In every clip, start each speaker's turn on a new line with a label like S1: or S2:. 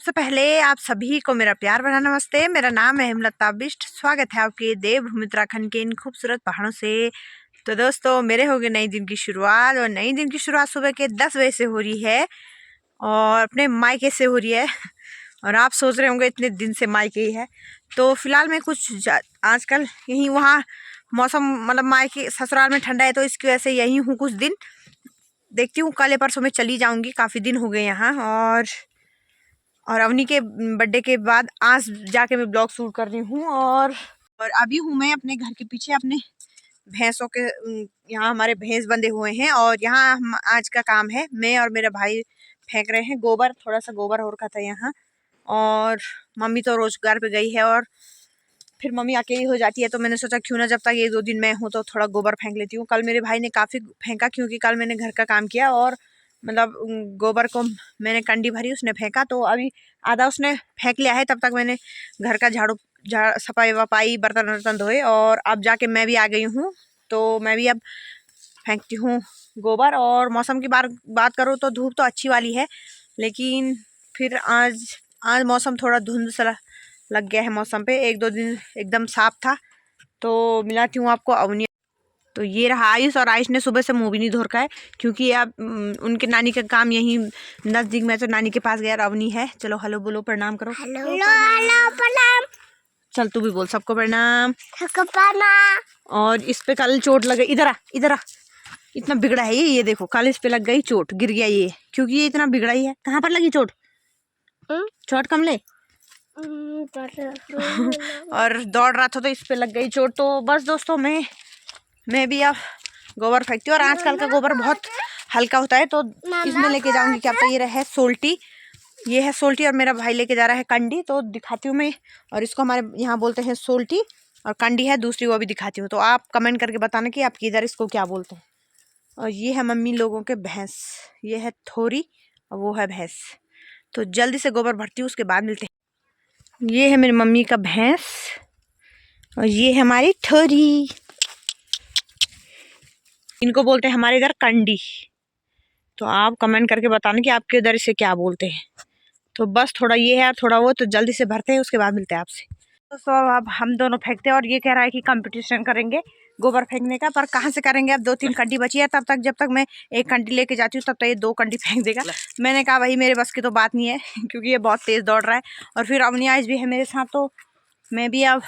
S1: सबसे पहले आप सभी को मेरा प्यार भरा नमस्ते। मेरा नाम है हेमलता बिष्ट। स्वागत है आपके देवभूमि उत्तराखंड के इन खूबसूरत पहाड़ों से। तो दोस्तों, मेरे हो गए नई दिन की शुरुआत, और नई दिन की शुरुआत सुबह के 10 बजे से हो रही है और अपने मायके से हो रही है। और आप सोच रहे होंगे इतने दिन से मायके ही है। तो फिलहाल मैं कुछ आजकल यहीं वहाँ मौसम मतलब मायके ससुराल में ठंडा है, तो इसकी वजह से यहीं हूँ कुछ दिन। देखती हूँ कल या परसों में चली जाऊँगी। काफ़ी दिन हो गए यहाँ। और अवनी के बर्थडे के बाद आज जाके मैं ब्लॉग शूट कर रही हूँ। और अभी हूँ मैं अपने घर के पीछे अपने भैंसों के यहाँ हमारे भैंस बंधे हुए हैं। और यहाँ हम आज का काम है, मैं और मेरा भाई फेंक रहे हैं गोबर। थोड़ा सा गोबर हो रखा था यहाँ। और मम्मी तो रोजगार पे गई है और फिर मम्मी अकेली हो जाती है, तो मैंने सोचा क्यों ना जब तक ये 2 दिन मैं हूँ तो थोड़ा गोबर फेंक लेती हूँ। कल मेरे भाई ने काफ़ी फेंका, क्योंकि कल मैंने घर का काम किया और मतलब गोबर को मैंने कंडी भरी, उसने फेंका। तो अभी आधा उसने फेंक लिया है, तब तक मैंने घर का सफाई वफाई बर्तन वर्तन धोए। और अब जाके मैं भी आ गई हूँ, तो मैं भी अब फेंकती हूँ गोबर। और मौसम की बात करूँ तो धूप तो अच्छी वाली है, लेकिन फिर आज मौसम थोड़ा धुंध सा लग गया है मौसम पे। 1-2 दिन एकदम साफ था। तो मिलाती हूँ आपको अवनी। तो ये रहा आयुष, और आयुष ने सुबह से मुंह भी नहीं धो रखा है, क्योंकि अब उनके नानी का काम यहीं नजदीक में, तो नानी के पास गया। अवनी है, चलो हेलो बोलो, प्रणाम करो।
S2: हेलो हेलो प्रणाम।
S1: चल तू भी बोल सबको प्रणाम।
S2: सबको प्रणाम।
S1: और इस पे कल चोट लग गई। इधर आ। इतना बिगड़ा है ये देखो, कल इस पे लग गई चोट, गिर गया ये, क्योंकि ये इतना बिगड़ा ही है। कहाँ पर लगी चोट? चोट कमले और दौड़ रहा था तो इस पे लग गई चोट। तो बस दोस्तों, मैं भी अब गोबर फेंकती हूँ। और आजकल का गोबर बहुत हल्का होता है, तो इसमें लेके जाऊंगी। क्या पता ये रहे सोल्टी, ये है सोल्टी, और मेरा भाई लेके जा रहा है कंडी, तो दिखाती हूँ मैं। और इसको हमारे यहाँ बोलते हैं सोल्टी, और कंडी है दूसरी, वो भी दिखाती हूँ। तो आप कमेंट करके बताना कि आपकी इधर इसको क्या बोलते हैं। और ये है मम्मी लोगों के भैंस, ये है थोरी और वो है भैंस। तो जल्दी से गोबर भरती हूँ, उसके बाद मिलते हैं। ये है मेरी मम्मी का भैंस, और ये है हमारी थोरी। इनको बोलते हैं हमारे इधर कंडी। तो आप कमेंट करके बताना कि आपके इधर इसे क्या बोलते हैं। तो बस थोड़ा ये है और थोड़ा वो, तो जल्दी से भरते हैं, उसके बाद मिलते हैं आपसे। तो अब हम दोनों फेंकते हैं, और ये कह रहा है कि कंपटीशन करेंगे गोबर फेंकने का। पर कहाँ से करेंगे, अब 2-3 कंडी बची है। तब तक जब तक मैं एक कंडी लेके जाती हूँ, तब तक ये 2 कंडी फेंक देगा। मैंने कहा भाई मेरे बस की तो बात नहीं है, क्योंकि ये बहुत तेज़ दौड़ रहा है। और फिर अवनी आइज भी है मेरे साथ, तो मैं भी अब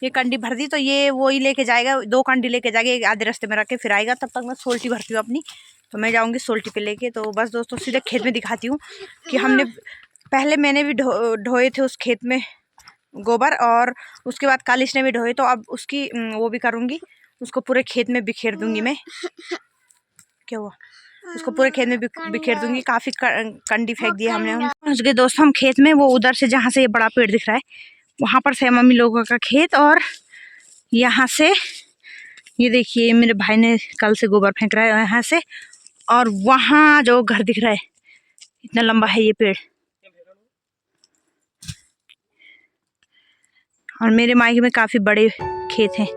S1: ये कंडी भर दी, तो ये वो ही लेके जाएगा। 2 कंडी लेके जाएगा, एक आधे रास्ते में रख के फिर आएगा। तब तक मैं सोल्टी भरती हूँ अपनी, तो मैं जाऊँगी सोल्टी पे लेके। तो बस दोस्तों, सीधे खेत में दिखाती हूँ कि हमने पहले मैंने भी ढोए थे उस खेत में गोबर, और उसके बाद कालिश ने भी ढोए। तो अब उसकी वो भी करूँगी, उसको पूरे खेत में बिखेर दूंगी मैं। क्या हुआ? उसको पूरे खेत में बिखेर दूंगी। काफ़ी कंडी फेंक दिया हमने। पहुँच गए दोस्तों हम खेत में। वो उधर से जहाँ से ये बड़ा पेड़ दिख रहा है, वहाँ पर से मम्मी लोगों का खेत। और यहाँ से ये देखिए मेरे भाई ने कल से गोबर फेंक रहा है यहाँ से। और वहाँ जो घर दिख रहा है, इतना लंबा है ये पेड़। और मेरे मायके में काफ़ी बड़े खेत हैं।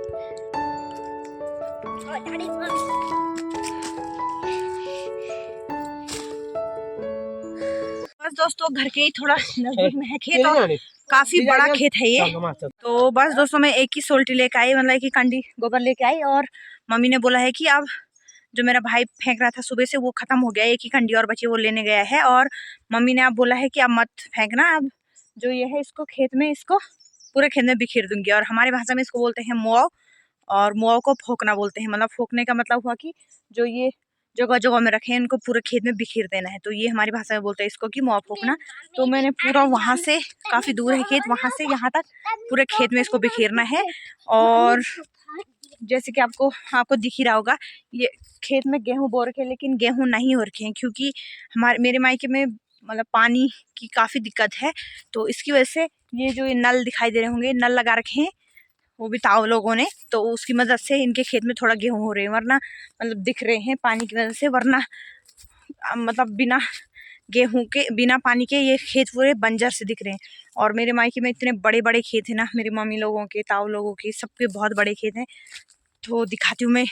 S1: बस दोस्तों, घर के ही थोड़ा नजदीक में है खेत, और काफी बड़ा खेत है ये। तो बस दोस्तों, मैं एक ही सोल्टी लेके आई, मतलब एक ही कंडी गोबर लेके आई। और मम्मी ने बोला है कि अब जो मेरा भाई फेंक रहा था सुबह से, वो खत्म हो गया। एक ही कंडी और बची, वो लेने गया है। और मम्मी ने अब बोला है कि अब मत फेंकना, अब जो ये है इसको खेत में, इसको पूरे खेत में बिखेर दूंगी। और हमारी भाषा में इसको बोलते हैं मुआव, और मुआव को फोकना बोलते हैं। मतलब फोकने का मतलब हुआ कि जो ये जगह जगह में रखे हैं, इनको पूरे खेत में बिखेर देना है। तो ये हमारी भाषा में बोलते हैं इसको कि मुआव फोकना। तो मैंने पूरा वहाँ से, काफ़ी दूर है खेत, वहाँ से यहाँ तक पूरे खेत में इसको बिखेरना है। और जैसे कि आपको दिख ही रहा होगा, ये खेत में गेहूँ बो रखे हैं, लेकिन गेहूँ नहीं हो रखे हैं, क्योंकि मेरे मायके में मतलब पानी की काफ़ी दिक्कत है। तो इसकी वजह से ये जो ये नल दिखाई दे रहे होंगे, नल लगा रखे हैं, वो भी ताऊ लोगों ने। तो उसकी मदद से इनके खेत में थोड़ा गेहूँ हो रहे हैं, वरना मतलब दिख रहे हैं पानी की वजह से। वरना मतलब बिना गेहूँ के, बिना पानी के ये खेत पूरे बंजर से दिख रहे हैं। और मेरे मायके में इतने बड़े बड़े खेत हैं ना, मेरी मम्मी लोगों के, ताऊ लोगों के, सबके बहुत बड़े खेत हैं। तो दिखाती हूँ मैं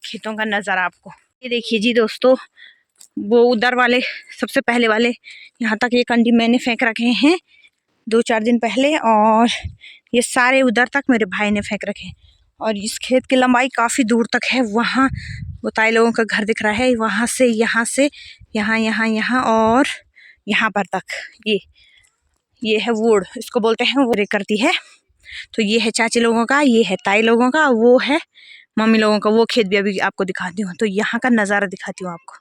S1: खेतों का नज़ारा आपको। ये देखिए जी दोस्तों, वो उधर वाले सबसे पहले वाले यहाँ तक ये कंडी मैंने फेंक रखे हैं 2-4 दिन पहले, और ये सारे उधर तक मेरे भाई ने फेंक रखे हैं। और इस खेत की लंबाई काफ़ी दूर तक है। वहाँ वो ताई लोगों का घर दिख रहा है, वहाँ से यहाँ यहाँ और यहाँ पर तक ये है वुड, इसको बोलते हैं वो करती है। तो ये है चाची लोगों का, ये है ताई लोगों का, वो है मम्मी लोगों का। वो खेत भी अभी आपको दिखाती हूँ, तो यहाँ का नज़ारा दिखाती हूँ आपको।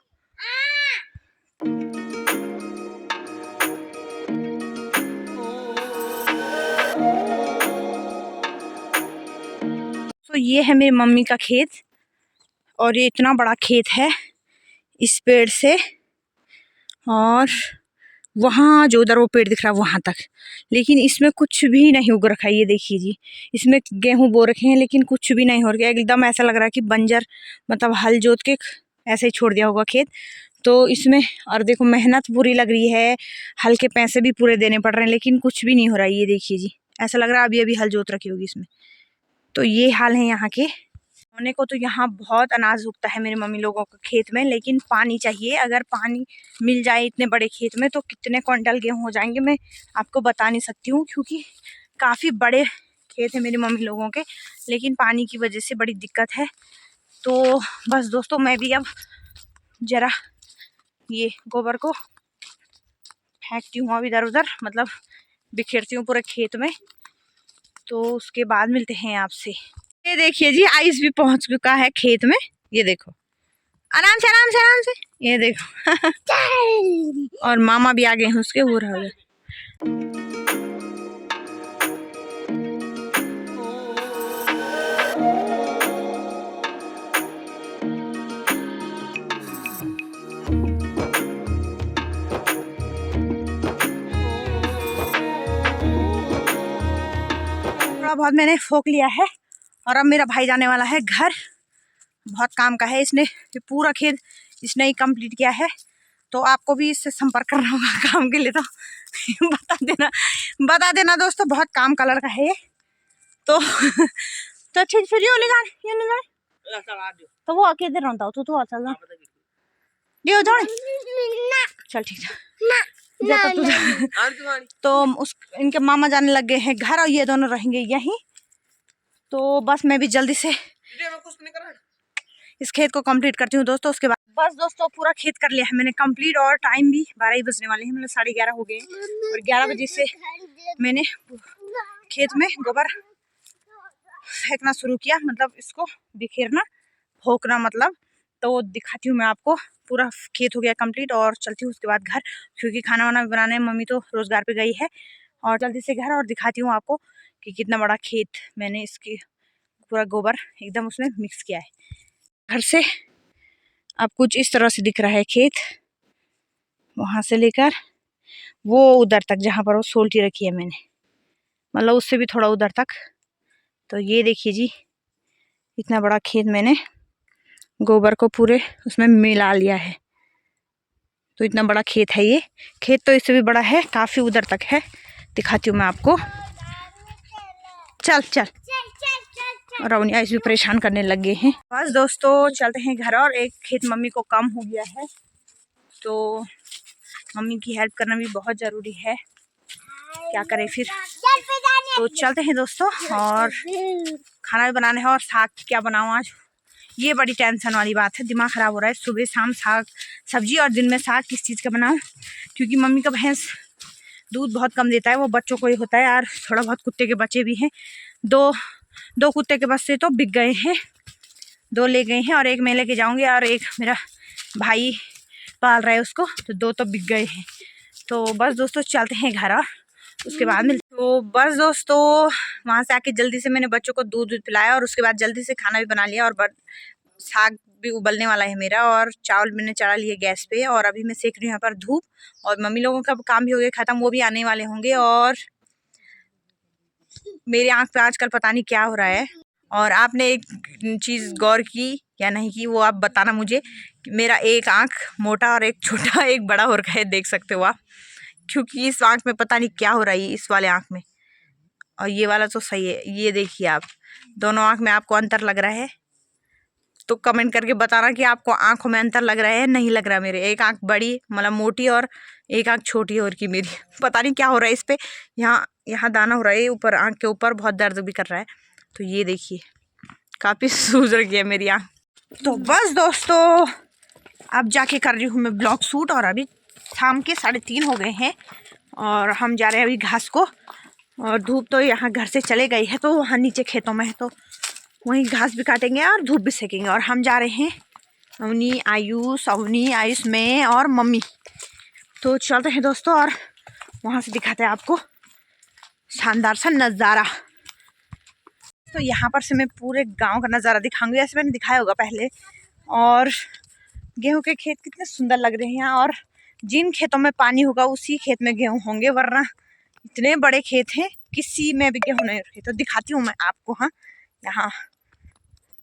S1: तो ये है मेरी मम्मी का खेत, और ये इतना बड़ा खेत है इस पेड़ से, और वहाँ जो उधर वो पेड़ दिख रहा है वहाँ तक, लेकिन इसमें कुछ भी नहीं उग रखा है। ये देखिए जी, इसमें गेहूं बो रखे हैं लेकिन कुछ भी नहीं हो रहा है। एकदम ऐसा लग रहा है कि बंजर, मतलब हल जोत के ऐसे ही छोड़ दिया होगा खेत। तो इसमें और देखो मेहनत पूरी लग रही है, हल के पैसे भी पूरे देने पड़ रहे हैं, लेकिन कुछ भी नहीं हो रहा है। ये देखिए जी, ऐसा लग रहा है अभी अभी हल जोत रखी होगी इसमें। तो ये हाल है यहाँ के। होने को तो यहाँ बहुत अनाज उगता है मेरे मम्मी लोगों के खेत में, लेकिन पानी चाहिए। अगर पानी मिल जाए इतने बड़े खेत में तो कितने क्विंटल गेहूँ हो जाएंगे मैं आपको बता नहीं सकती हूँ, क्योंकि काफ़ी बड़े खेत है मेरी मम्मी लोगों के, लेकिन पानी की वजह से बड़ी दिक्कत है। तो बस दोस्तों, मैं भी अब ज़रा ये गोबर को फेंकती हूँ अब इधर उधर, मतलब बिखेरती हूँ पूरे खेत में। तो उसके बाद मिलते हैं आपसे। ये देखिए जी, आइस भी पहुंच चुका है खेत में। ये देखो, आराम से आराम से आराम से, ये देखो। और मामा भी आ गए हैं उसके, वो रहा है। थोड़ा बहुत मैंने फोक लिया है, और अब मेरा भाई जाने वाला है घर। बहुत काम का है, इसने पूरा खेत इसने ही कंप्लीट किया है। तो आपको भी इससे संपर्क करना होगा काम के लिए, तो बता देना दोस्तों, बहुत काम का लड़का है ये। तो ठीक, फिर ये ले जाए तो वो अकेले इधर रहता हो तो चल जा दियो जाने, चल ठीक है। तो उस इनके मामा जाने लग गए हैं घर, और ये दोनों रहेंगे यहीं। तो बस मैं भी जल्दी से इस खेत को कंप्लीट करती हूँ दोस्तों। उसके बाद बस दोस्तों, पूरा खेत कर लिया है मैंने कंप्लीट, और टाइम भी 12 ही बजने वाले हैं, मतलब 11:30 हो गए। और 11 बजे से मैंने खेत में गोबर फेंकना शुरू किया, मतलब इसको बिखेरना, फोकना मतलब। तो दिखाती हूँ मैं आपको, पूरा खेत हो गया कंप्लीट, और चलती हूँ उसके बाद घर, क्योंकि खाना वाना भी बनाने मम्मी तो रोजगार पे गई है। और जल्दी से घर, और दिखाती हूँ आपको कि कितना बड़ा खेत मैंने इसकी पूरा गोबर एकदम उसमें मिक्स किया है। घर से अब कुछ इस तरह से दिख रहा है खेत, वहाँ से लेकर वो उधर तक जहाँ पर वो सोल्टी रखी है मैंने, मतलब उससे भी थोड़ा उधर तक। तो ये देखिए जी, इतना बड़ा खेत मैंने गोबर को पूरे उसमें मिला लिया है। तो इतना बड़ा खेत है ये। खेत तो इससे भी बड़ा है, काफ़ी उधर तक है, दिखाती हूँ मैं आपको। चल चल, रवनी ऐसे भी परेशान करने लग गए हैं। बस दोस्तों, चलते हैं घर, और एक खेत मम्मी को कम हो गया है, तो मम्मी की हेल्प करना भी बहुत ज़रूरी है, क्या करें फिर। तो चलते हैं दोस्तों, और खाना भी बनाना है। और साग क्या बनाऊँ आज, ये बड़ी टेंशन वाली बात है, दिमाग ख़राब हो रहा है। सुबह शाम साग सब्जी, और दिन में साग किस चीज़ का बनाऊँ, क्योंकि मम्मी का भैंस दूध बहुत कम देता है, वो बच्चों को ही होता है, और थोड़ा बहुत कुत्ते के बच्चे भी हैं। दो कुत्ते के बच्चे तो बिक गए हैं, 2 ले गए हैं, और एक मैं लेके जाऊँगी, और एक मेरा भाई पाल रहा है उसको, तो 2 तो बिक गए हैं। तो बस दोस्तों, चलते हैं घर, और उसके बाद मिलते। तो बस दोस्तों, वहाँ से आके जल्दी से मैंने बच्चों को दूध पिलाया, और उसके बाद जल्दी से खाना भी बना लिया, और साग भी उबलने वाला है मेरा, और चावल मैंने चढ़ा लिए गैस पे, और अभी मैं सेक रही हूँ यहाँ पर धूप। और मम्मी लोगों का काम भी हो गया ख़त्म, वो भी आने वाले होंगे। और मेरी आँख पे आजकल पता नहीं क्या हो रहा है। और आपने एक चीज़ गौर की या नहीं की, वो आप बताना मुझे। मेरा एक आँख मोटा और एक छोटा, एक बड़ा हो रखा है, देख सकते हो आप, क्योंकि इस आँख में पता नहीं क्या हो रहा है, इस वाले आँख में, और ये वाला तो सही है। ये देखिए आप, दोनों आँख में आपको अंतर लग रहा है। तो कमेंट करके बताना कि आपको आंखों में अंतर लग रहा है नहीं लग रहा। मेरे एक आंख बड़ी मतलब मोटी और एक आंख छोटी और की मेरी पता नहीं क्या हो रहा है इस पे। यहाँ यहाँ दाना हो रहा है ऊपर आंख के ऊपर, बहुत दर्द भी कर रहा है। तो ये देखिए काफ़ी सूज रही है मेरी आंख। तो बस दोस्तों अब जाके कर रही हूँ मैं ब्लॉग शूट, और अभी शाम के 3:30 हो गए हैं और हम जा रहे हैं अभी घास को। और धूप तो यहाँ घर से चले गई है, तो वहाँ नीचे खेतों में है, तो वहीं घास भी काटेंगे और धूप भी सेकेंगे। और हम जा रहे हैं अवनी आयुष में और मम्मी। तो चलते हैं दोस्तों और वहाँ से दिखाते हैं आपको शानदार सा नज़ारा। तो यहाँ पर से मैं पूरे गांव का नज़ारा दिखाऊंगी, ऐसे मैंने दिखाया होगा पहले। और गेहूं के खेत कितने सुंदर लग रहे हैं, और जिन खेतों में पानी होगा उसी खेत में गेहूं होंगे, वरना इतने बड़े खेत हैं किसी में भी गेहूं नहीं रखे। तो दिखाती हूँ मैं आपको, हाँ यहाँ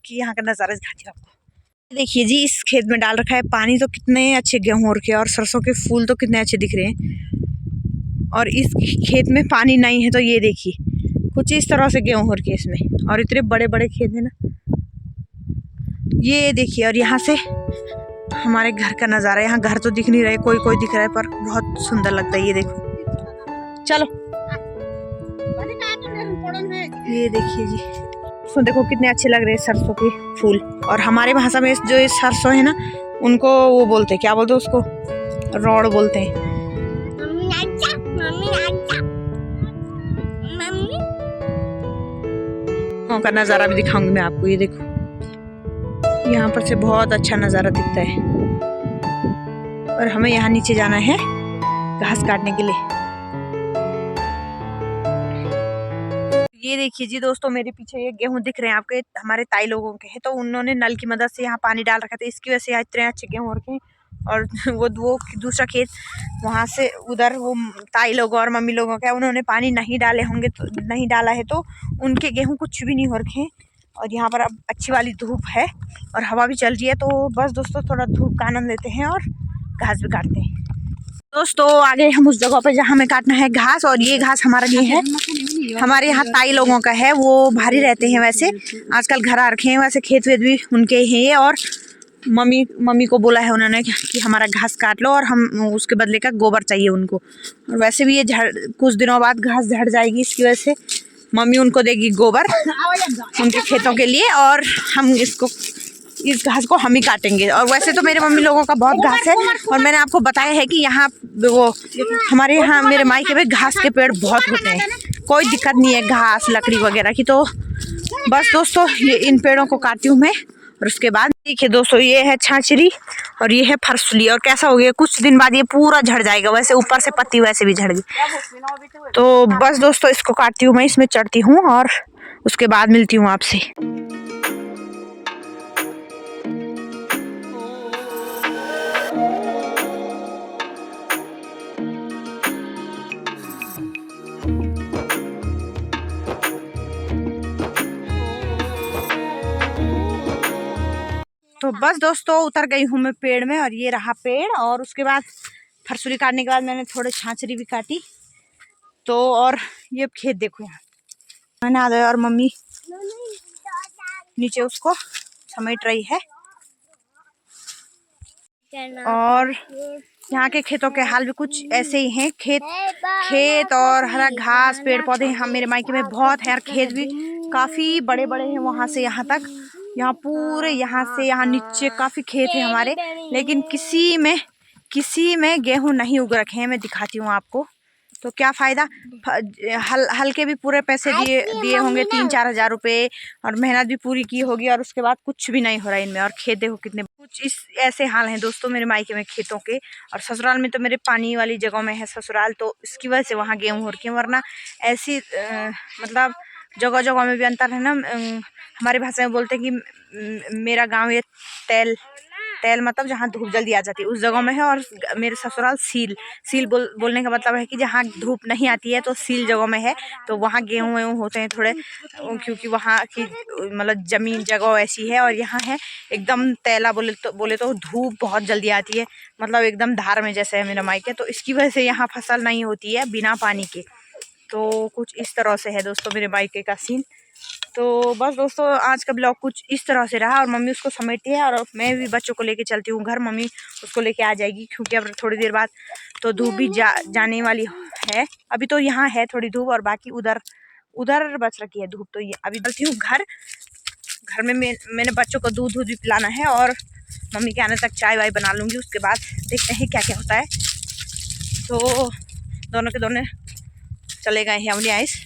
S1: कि यहाँ का नज़ारा दिखाती हूँ आपको। देखिए जी इस खेत में डाल रखा है पानी, तो कितने अच्छे गेहूं हो रखे हैं, और सरसों के फूल तो कितने अच्छे दिख रहे हैं। और इस खेत में पानी नहीं है, तो ये देखिए कुछ इस तरह से गेहूं हो रखे हैं इसमें, और इतने बड़े बड़े खेत हैं ना, ये देखिए। और यहाँ से हमारे घर का नज़ारा, यहाँ घर तो दिख नहीं रहे, कोई कोई दिख रहा है पर बहुत सुंदर लगता है। ये देखो, चलो ये देखिए जी, तो देखो कितने अच्छे लग रहे हैं सरसों के फूल। और हमारे भाषा में जो ये सरसों है ना, उनको वो बोलते हैं, क्या बोलते हैं उसको, रौड़ बोलते हैं। गाँव का नज़ारा भी दिखाऊंगी मैं आपको। ये देखो यहाँ पर से बहुत अच्छा नज़ारा दिखता है। और हमें यहाँ नीचे जाना है घास काटने के लिए। ये देखिए जी दोस्तों, मेरे पीछे ये गेहूं दिख रहे हैं आपके, हमारे ताई लोगों के हैं। तो उन्होंने नल की मदद से यहाँ पानी डाल रखा था, इसकी वजह से यहाँ इतने अच्छे गेहूं हो रखे हैं। और वो दूसरा खेत वहाँ से उधर वो ताई लोगों और मम्मी लोगों का, उन्होंने पानी नहीं डाले होंगे, तो नहीं डाला है, तो उनके गेहूँ कुछ भी नहीं हो रखे हैं। और यहाँ पर अब अच्छी वाली धूप है और हवा भी चल रही है। तो बस दोस्तों थोड़ा धूप का आनंद लेते हैं और घास भी काटते हैं। दोस्तों आगे हम उस जगह पे जहाँ हमें काटना है घास, और ये घास हमारा नहीं है, हमारे यहाँ ताई लोगों का है। वो भारी रहते हैं, वैसे आजकल घर आ रखे हैं, वैसे खेत वेत भी उनके हैं। और मम्मी को बोला है उन्होंने कि हमारा घास काट लो, और हम उसके बदले का गोबर चाहिए उनको। और वैसे भी ये कुछ दिनों बाद घास झड़ जाएगी, इसकी वजह से मम्मी उनको देगी गोबर उनके खेतों के लिए, और हम इस घास को हम ही काटेंगे। और वैसे तो मेरे मम्मी लोगों का बहुत घास है, और मैंने आपको बताया है कि यहाँ वो हमारे यहाँ मेरे मायके में घास के पेड़ बहुत होते हैं, कोई दिक्कत नहीं है घास लकड़ी वगैरह की। तो बस दोस्तों ये इन पेड़ों को काटती हूँ मैं, और उसके बाद देखिए दोस्तों ये है छाछरी और ये है फरसुली। और कैसा हो गया, कुछ दिन बाद ये पूरा झड़ जाएगा, वैसे ऊपर से पत्ती वैसे भी झड़ गई। तो बस दोस्तों इसको काटती हूँ मैं, इसमें चढ़ती हूँ और उसके बाद मिलती हूँ आपसे। तो बस दोस्तों उतर गई हूँ मैं पेड़ में, और ये रहा पेड़। और उसके बाद फरसुली काटने के बाद मैंने थोड़े छाछरी भी काटी। तो और ये खेत देखो, यहाँ मैंने आ गया और मम्मी नीचे उसको समेट रही है। और यहाँ के खेतों के हाल भी कुछ ऐसे ही हैं, खेत और हरा घास पेड़ पौधे यहाँ मेरे मायके में बहुत है। और खेत भी काफ़ी बड़े बड़े हैं, वहाँ से यहाँ तक, यहाँ पूरे यहाँ से यहाँ नीचे काफ़ी खेत है हमारे, लेकिन किसी में गेहूं नहीं उग रखे हैं। मैं दिखाती हूँ आपको। तो क्या फ़ायदा, हल के भी पूरे पैसे दिए होंगे 3-4 हज़ार रुपये, और मेहनत भी पूरी की होगी, और उसके बाद कुछ भी नहीं हो रहा है इनमें। और खेत देखो कितने, कुछ इस ऐसे हाल हैं दोस्तों मेरे मायके में खेतों के। और ससुराल में तो मेरे पानी वाली जगहों में है ससुराल, तो इसकी वजह से वहाँ गेहूँ हो रखे हैं, वरना ऐसी मतलब जगह जगह में भी अंतर है ना। हमारी भाषा में बोलते हैं कि मेरा गाँव ये तेल मतलब जहाँ धूप जल्दी आ जाती है उस जगह में है, और मेरे ससुराल सील बोलने का मतलब है कि जहाँ धूप नहीं आती है, तो सील जगह में है। तो वहाँ गेहूँ वेहूँ होते हैं थोड़े, क्योंकि वहाँ की मतलब ज़मीन जगह ऐसी है। और यहाँ है एकदम तैला, बोले तो धूप बहुत जल्दी आती है, मतलब एकदम धार में जैसे है मेरा मायके। तो इसकी वजह से यहाँ फसल नहीं होती है बिना पानी के। तो कुछ इस तरह से है दोस्तों मेरे मायके का सीन। तो बस दोस्तों आज का ब्लॉग कुछ इस तरह से रहा और मम्मी उसको समेटती है और मैं भी बच्चों को लेके चलती हूँ घर। मम्मी उसको लेके आ जाएगी क्योंकि अब थोड़ी देर बाद तो धूप भी जाने वाली है। अभी तो यहाँ है थोड़ी धूप और बाकी उधर बच रखी है धूप। तो ये अभी चलती हूँ घर में मैंने बच्चों को दूध भी पिलाना है और मम्मी के आने तक चाय वाय बना लूँगी। उसके बाद देखते हैं क्या क्या होता है। तो दोनों के दोनों चले गए हैं हमने आइस।